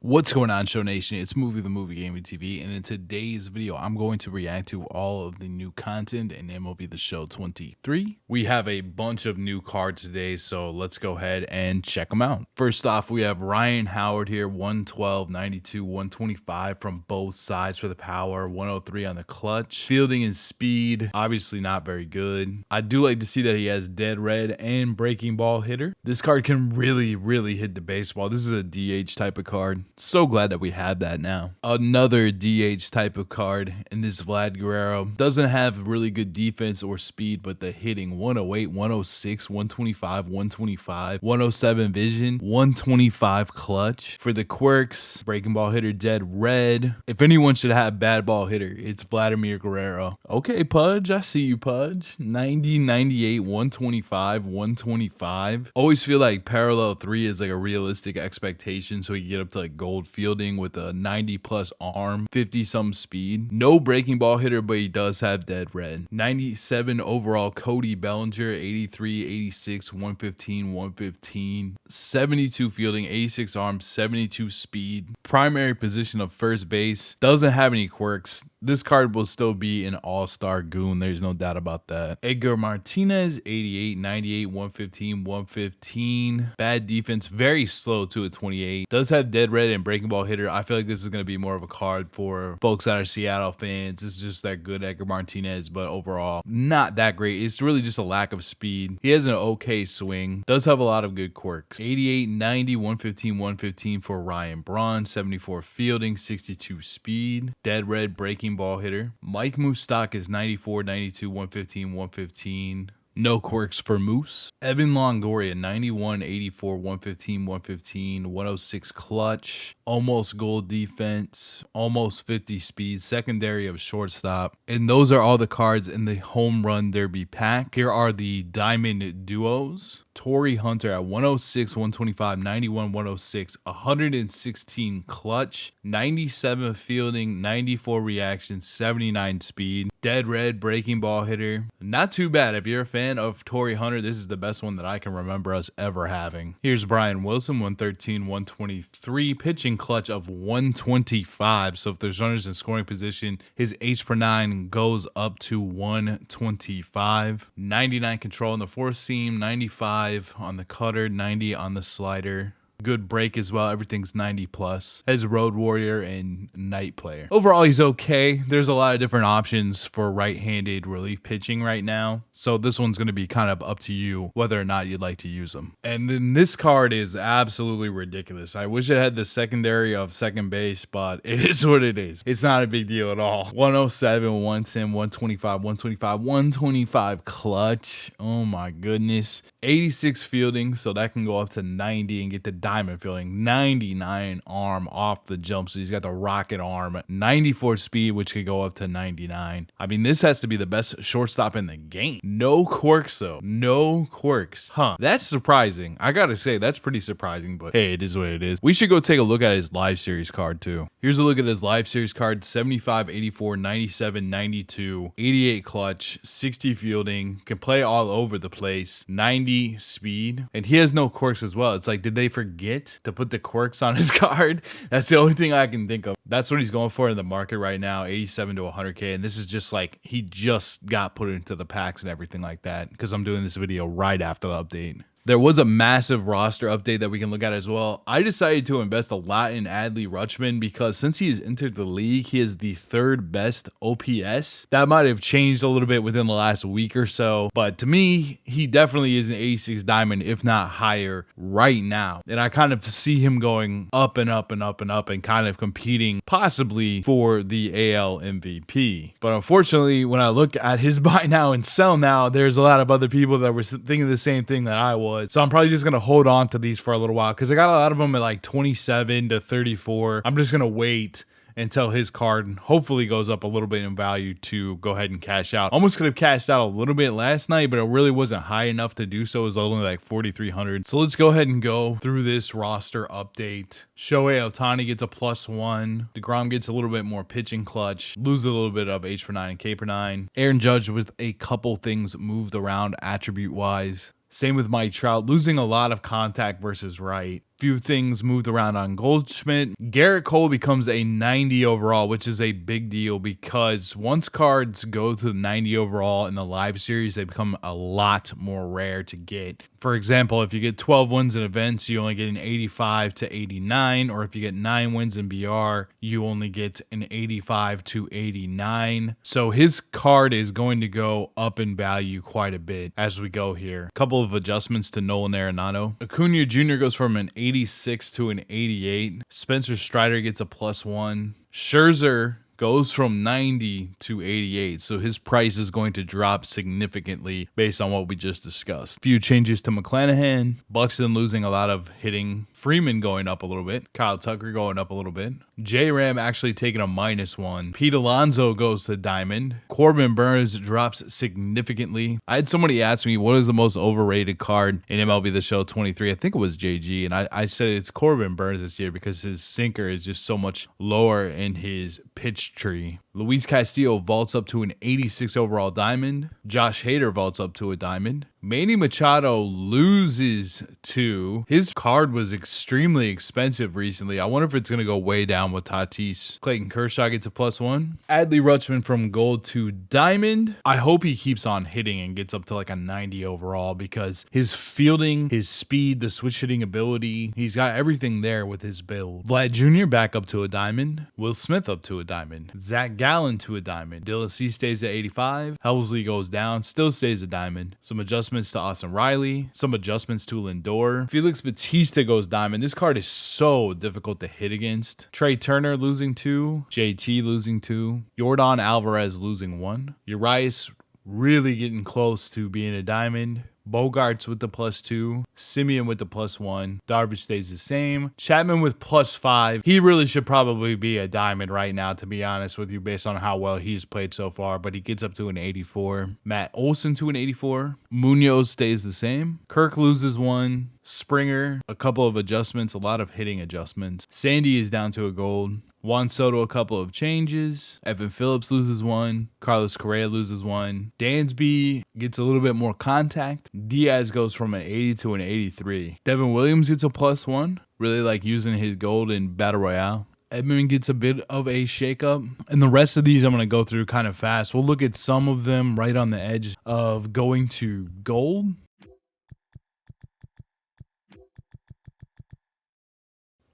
What's going on, Show Nation? It's Movie the Movie Gaming TV, and in today's video, I'm going to react to all of the new content in MLB The Show 23. We have a bunch of new cards today, so let's go ahead and check them out. First off, we have Ryan Howard here, 112, 92, 125 from both sides for the power, 103 on the clutch. Fielding and speed, obviously not very good. I do like to see that he has dead red and breaking ball hitter. This card can really hit the baseball. This is a DH type of card. So glad that we have that now. Another DH type of card in this Vlad Guerrero. Doesn't have really good defense or speed, but the hitting 108, 106, 125, 125, 107 vision, 125 clutch. For the quirks, breaking ball hitter dead red. If anyone should have bad ball hitter, it's Vladimir Guerrero. Okay, Pudge, I see you, Pudge. 90, 98, 125, 125. Always feel like parallel 3 is like a realistic expectation, so he can get up to like gold fielding with a 90 plus arm, 50 some speed. No breaking ball hitter, but he does have dead red. 97 overall Cody Bellinger, 83, 86, 115, 115. 72 fielding, 86 arm, 72 speed. Primary position of first base. Doesn't have any quirks. This card will still be an all-star goon. There's no doubt about that. Edgar Martinez, 88, 98, 115, 115. Bad defense. Very slow too at 28. Does have dead red and breaking ball hitter. I feel like this is going to be more of a card for folks that are Seattle fans. This is just that good Edgar Martinez, but overall, not that great. It's really just a lack of speed. He has an okay swing. Does have a lot of good quirks. 88, 90, 115, 115 for Ryan Braun. 74 fielding, 62 speed. Dead red breaking ball hitter. Mike Moustakas is 94, 92, 115, 115. No quirks for Moose. Evan Longoria, 91, 84, 115, 115, 106 clutch. Almost gold defense. Almost 50 speed. Secondary of shortstop. And those are all the cards in the home run derby pack. Here are the diamond duos. Torrey Hunter at 106, 125, 91, 106, 116 clutch, 97 fielding, 94 reaction, 79 speed. Dead red breaking ball hitter. Not too bad. If you're a fan of Torrey Hunter, this is the best one that I can remember us ever having. Here's Brian Wilson, 113, 123, pitching clutch of 125. So if there's runners in scoring position, his H per 9 goes up to 125. 99 control in the four seam, 95 on the cutter, 90 on the slider. Good break as well. Everything's 90 plus. Has Road Warrior and Night Player. Overall, he's okay. There's a lot of different options for right-handed relief pitching right now. So this one's going to be kind of up to you whether or not you'd like to use them. And then this card is absolutely ridiculous. I wish it had the secondary of second base, but it is what it is. It's not a big deal at all. 107, 110, 125, 125, 125 clutch. Oh my goodness. 86 fielding, so that can go up to 90 and get the diamond fielding. 99 arm off the jump, so he's got the rocket arm. 94 speed, which could go up to 99. I mean, this has to be the best shortstop in the game. No quirks though. No quirks. That's surprising. I gotta say, that's pretty surprising, but hey, it is what it is. We should go take a look at his live series card too. Here's a look at his live series card. 75, 84, 97, 92, 88 clutch, 60 fielding, can play all over the place, 90 speed, and he has no quirks as well. It's like, did they forget to put the quirks on his card? That's the only thing I can think of. That's what he's going for in the market right now, 87 to 100K, and this is just like, he just got put into the packs and everything like that, because I'm doing this video right after the update. There was a massive roster update that we can look at as well. I decided to invest a lot in Adley Rutschman because since he has entered the league, he is the third best OPS. That might have changed a little bit within the last week or so, but to me, he definitely is an 86 diamond, if not higher right now. And I kind of see him going up and up and up and up and kind of competing possibly for the AL MVP. But unfortunately, when I look at his buy now and sell now, there's a lot of other people that were thinking the same thing that I was. So I'm probably just going to hold on to these for a little while because I got a lot of them at like 27 to 34. I'm just going to wait until his card hopefully goes up a little bit in value to go ahead and cash out. Almost could have cashed out a little bit last night, but it really wasn't high enough to do so. It was only like 4,300. So let's go ahead and go through this roster update. Shohei Ohtani gets a +1. DeGrom gets a little bit more pitching clutch. Lose a little bit of H per 9 and K per 9. Aaron Judge with a couple things moved around attribute wise. Same with Mike Trout, losing a lot of contact versus right. Few things moved around on Goldschmidt. Garrett Cole becomes a 90 overall, which is a big deal because once cards go to the 90 overall in the live series, they become a lot more rare to get. For example, if you get 12 wins in events, you only get an 85 to 89, or if you get 9 wins in BR, you only get an 85 to 89. So his card is going to go up in value quite a bit as we go here. A couple of adjustments to Nolan Arenado. Acuna Jr. goes from an 86 to an 88. Spencer Strider gets a +1. Scherzer goes from 90 to 88, so his price is going to drop significantly based on what we just discussed. Few changes to McClanahan. Buxton losing a lot of hitting. Freeman going up a little bit. Kyle Tucker going up a little bit. J-Ram actually taking a -1. Pete Alonso goes to Diamond. Corbin Burns drops significantly. I had somebody ask me what is the most overrated card in MLB The Show 23. I think it was JG, and I said it's Corbin Burns this year because his sinker is just so much lower in his pitch tree. Luis Castillo vaults up to an 86 overall diamond. Josh Hader vaults up to a diamond. Manny Machado loses to. His card was extremely expensive recently. I wonder if it's going to go way down with Tatis. Clayton Kershaw gets a +1. Adley Rutschman from gold to diamond. I hope he keeps on hitting and gets up to like a 90 overall because his fielding, his speed, the switch hitting ability, he's got everything there with his build. Vlad Jr. back up to a diamond. Will Smith up to a diamond. Zach Gallen to a diamond. Dillasee stays at 85. Helsley goes down, still stays a diamond. Some adjustments to Austin Riley. Some adjustments to Lindor. Felix Bautista goes diamond. This card is so difficult to hit against. Trey Turner losing 2. JT losing 2. Yordan Alvarez losing 1. Urias really getting close to being a diamond. Bogarts with the +2. Simeon with the +1. Darvish stays the same. Chapman with +5. He really should probably be a diamond right now, to be honest with you, based on how well he's played so far, but he gets up to an 84. Matt Olson to an 84. Munoz stays the same. Kirk loses 1. Springer, a couple of adjustments, a lot of hitting adjustments. Sandy is down to a gold. Juan Soto, a couple of changes. Evan Phillips loses 1. Carlos Correa loses 1. Dansby gets a little bit more contact. Diaz goes from an 80 to an 83. Devin Williams gets a +1. Really like using his gold in Battle Royale. Edmund gets a bit of a shakeup. And the rest of these I'm going to go through kind of fast. We'll look at some of them right on the edge of going to gold.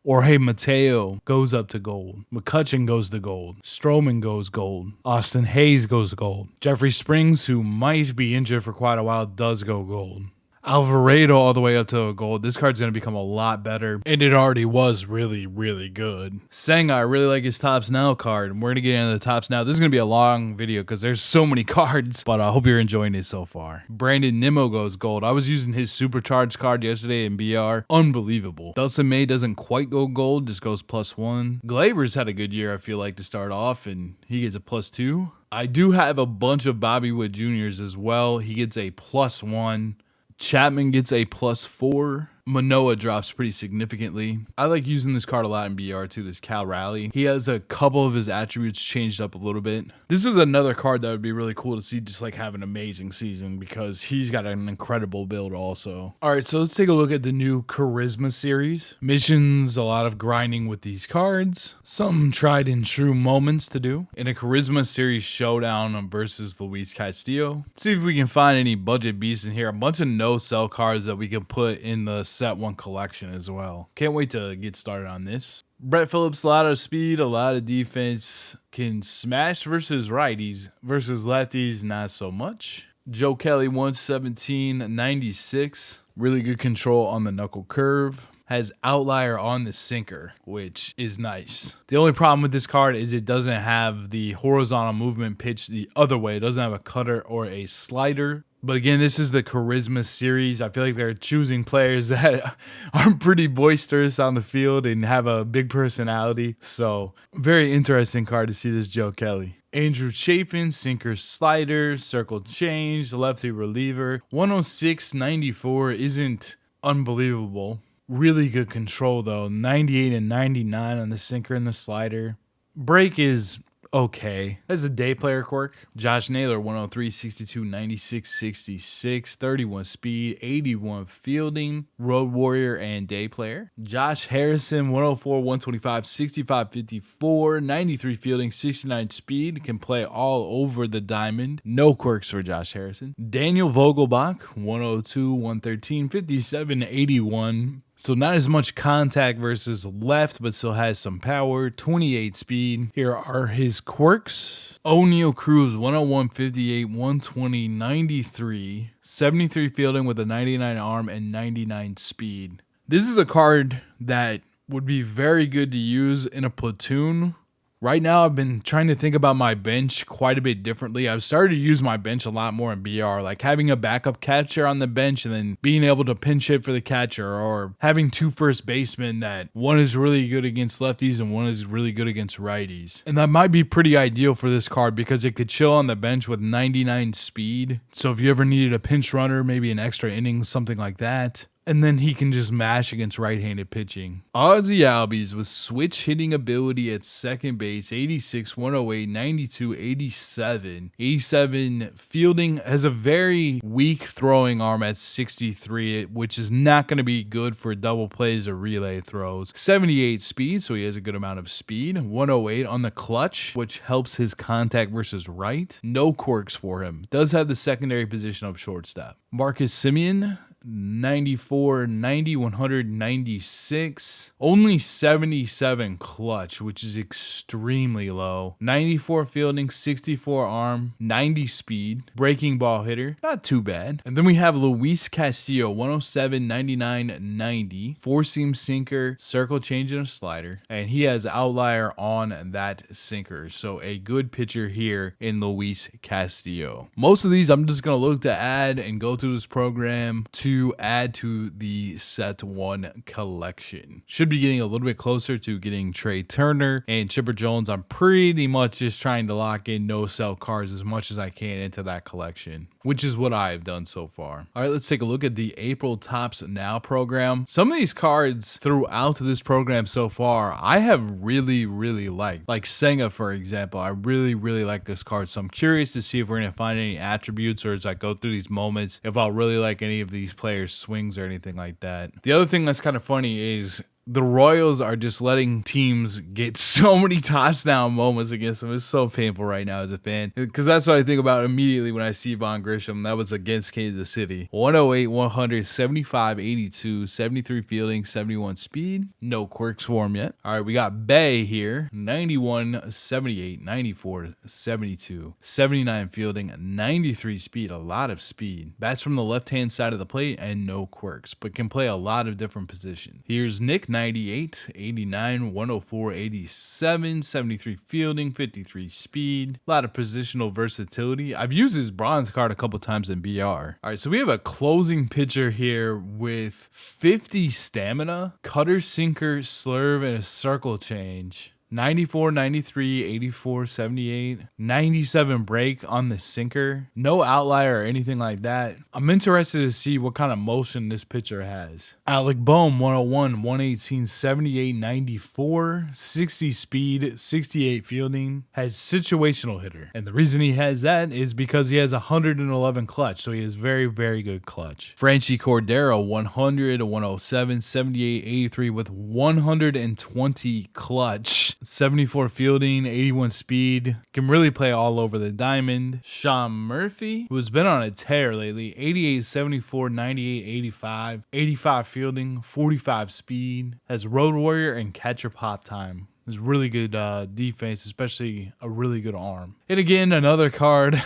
Jorge Mateo goes up to gold. McCutchen goes to gold. Stroman goes gold. Austin Hayes goes gold. Jeffrey Springs, who might be injured for quite a while, does go gold. Alvarado all the way up to a gold. This card's going to become a lot better, and it already was really, really good. Senga, I really like his Tops Now card, and we're going to get into the Tops Now. This is going to be a long video because there's so many cards, but I hope you're enjoying it so far. Brandon Nimmo goes gold. I was using his Supercharged card yesterday in BR. Unbelievable. Dustin May doesn't quite go gold, just goes +1. Glaber's had a good year, I feel like, to start off, and he gets a +2. I do have a bunch of Bobby Witt Juniors as well. He gets a +1. Chapman gets a +4. Manoah drops pretty significantly. I like using this card a lot in BR too, this Cal Raleigh. He has a couple of his attributes changed up a little bit. This is another card that would be really cool to see just like have an amazing season because he's got an incredible build also. All right, so let's take a look at the new Charisma series. Missions, a lot of grinding with these cards. Some tried and true moments to do. In a Charisma series showdown versus Luis Castillo. Let's see if we can find any budget beasts in here. A bunch of no-sell cards that we can put in the set 1 collection as well. Can't wait to get started on this. Brett Phillips, a lot of speed, a lot of defense. Can smash versus righties. Versus lefties, not so much. Joe Kelly, 117, 96. Really good control on the knuckle curve. Has outlier on the sinker, which is nice. The only problem with this card is it doesn't have the horizontal movement pitch the other way. It doesn't have a cutter or a slider. But again, this is the Charisma series. I feel like they're choosing players that are pretty boisterous on the field and have a big personality. So, very interesting card to see this Joe Kelly. Andrew Chafin, sinker slider, circle change, lefty reliever. 106.94 isn't unbelievable. Really good control though. 98 and 99 on the sinker and the slider. Break is okay. That's a day player quirk. Josh Naylor, 103, 62, 96, 66, 31 speed, 81 fielding, road warrior, and day player. Josh Harrison, 104, 125, 65, 54, 93 fielding, 69 speed, can play all over the diamond. No quirks for Josh Harrison. Daniel Vogelbach, 102, 113, 57, 81. So not as much contact versus left, but still has some power. 28 speed. Here are his quirks. O'Neal Cruz, 101, 58, 120, 93. 73 fielding with a 99 arm and 99 speed. This is a card that would be very good to use in a platoon. Right now, I've been trying to think about my bench quite a bit differently. I've started to use my bench a lot more in BR, like having a backup catcher on the bench and then being able to pinch hit for the catcher, or having two first basemen that one is really good against lefties and one is really good against righties. And that might be pretty ideal for this card because it could chill on the bench with 99 speed. So if you ever needed a pinch runner, maybe an extra inning, something like that. And then he can just mash against right-handed pitching. Ozzie Albies with switch hitting ability at second base, 86, 108, 92, 87. 87 fielding, has a very weak throwing arm at 63, which is not going to be good for double plays or relay throws. 78 speed, so he has a good amount of speed. 108 on the clutch, which helps his contact versus right. No quirks for him. Does have the secondary position of shortstop. Marcus Semien, 94, 90, 196, only 77 clutch, which is extremely low. 94 fielding, 64 arm, 90 speed, breaking ball hitter, not too bad. And then we have Luis Castillo, 107, 99, 90, four seam sinker, circle change and a slider, and he has outlier on that sinker. So a good pitcher here in Luis Castillo. Most of these I'm just gonna look to add and go through this program to add to the set one collection. Should be getting a little bit closer to getting Trey Turner and Chipper Jones. I'm pretty much just trying to lock in no sell cards as much as I can into that collection, which is what I've done so far. All right, let's take a look at the April Topps Now program. Some of these cards throughout this program so far, I have really liked. Like Senga, for example, I really like this card. So I'm curious to see if we're going to find any attributes, or as I go through these moments, if I'll really like any of these players' swings or anything like that. The other thing that's kind of funny is the Royals are just letting teams get so many Topps Now moments against them. It's so painful right now as a fan, because that's what I think about immediately when I see Von Grisham. That was against Kansas City. 108, 100, 75, 82, 73 fielding, 71 speed. No quirks for him yet. All right, we got Bay here. 91, 78, 94, 72, 79 fielding, 93 speed. A lot of speed. Bats from the left-hand side of the plate and no quirks, but can play a lot of different positions. Here's Nick, 98, 89, 104, 87, 73 fielding, 53 speed. A lot of positional versatility. I've used his bronze card a couple times in BR. All right, so we have a closing pitcher here with 50 stamina, cutter, sinker, slurve, and a circle change. 94, 93, 84, 78, 97 break on the sinker. No outlier or anything like that. I'm interested to see what kind of motion this pitcher has. Alec Bohm, 101, 118, 78, 94, 60 speed, 68 fielding. Has situational hitter. And the reason he has that is because he has 111 clutch. So he has very good clutch. Franchi Cordero, 100, 107, 78, 83 with 120 clutch. 74 fielding, 81 speed, can really play all over the diamond. Sean Murphy, who's been on a tear lately, 88, 74, 98, 85, 85 fielding, 45 speed, has road warrior and catcher pop time. It's really good defense, especially a really good arm. And again, another card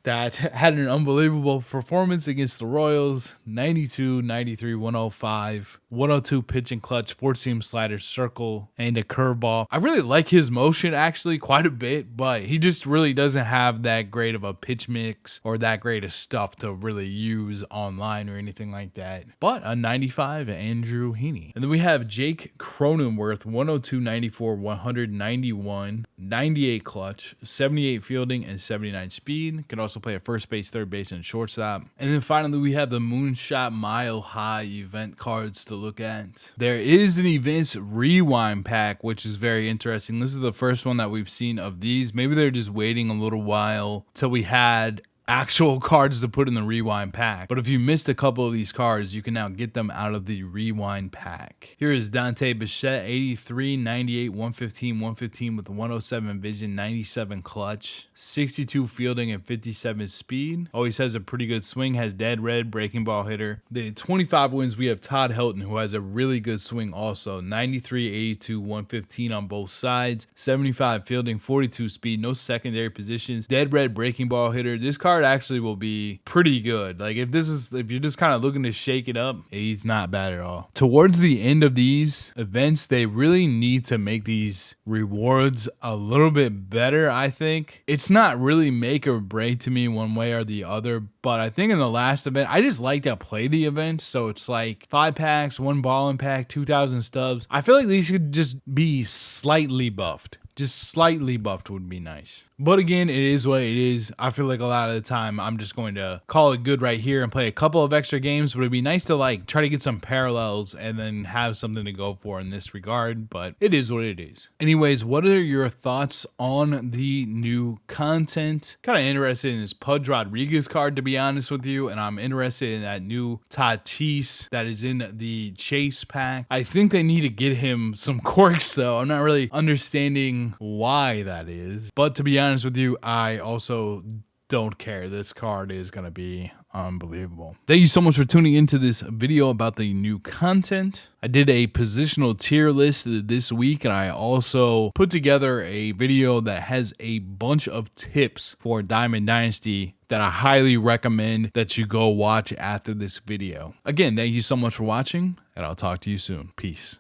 that had an unbelievable performance against the Royals. 92, 93, 105, 102 pitching clutch, four-seam slider, circle, and a curveball. I really like his motion actually quite a bit, but he just really doesn't have that great of a pitch mix or that great of stuff to really use online or anything like that. But a 95, Andrew Heaney. And then we have Jake Cronenworth, 102, 94, 191, 98 clutch, 78 fielding, and 79 speed. Can also also play at first base, third base, and shortstop. And then finally, we have the Moonshot Mile High event cards to look at. There is an Events Rewind pack, which is very interesting. This is the first one that we've seen of these. Maybe they're just waiting a little while till we had actual cards to put in the rewind pack. But if you missed a couple of these cards, you can now get them out of the rewind pack. Here is Dante Bichette, 83, 98, 115, 115 with 107 vision, 97 clutch, 62 fielding, and 57 speed. Always has a pretty good swing, has dead red, breaking ball hitter. The 25 wins, we have Todd Helton, who has a really good swing also, 93, 82, 115 on both sides, 75 fielding, 42 speed, no secondary positions, dead red, breaking ball hitter. This card actually will be pretty good. Like if you're just kind of looking to shake it up, he's not bad at all. Towards the end of these events, they really need to make these rewards a little bit better. I think it's not really make or break to me one way or the other, but I think in the last event, I just like to play the events. So it's like 5 packs, 1 ball pack, 2,000 stubs. I feel like these should just be slightly buffed. Just slightly buffed would be nice. But again, it is what it is. I feel like a lot of the time I'm just going to call it good right here and play a couple of extra games, but it'd be nice to like try to get some parallels and then have something to go for in this regard, but it is what it is. Anyways, what are your thoughts on the new content? Kind of interested in this Pudge Rodriguez card, to be honest with you, and I'm interested in that new Tatis that is in the Chase pack. I think they need to get him some quirks though. I'm not really understanding why that is, but to be honest with you, I also don't care. This card is going to be unbelievable. Thank you so much for tuning into this video about the new content. I did a positional tier list this week, and I also put together a video that has a bunch of tips for Diamond Dynasty that I highly recommend that you go watch after this video. Again, thank you so much for watching, and I'll talk to you soon. Peace.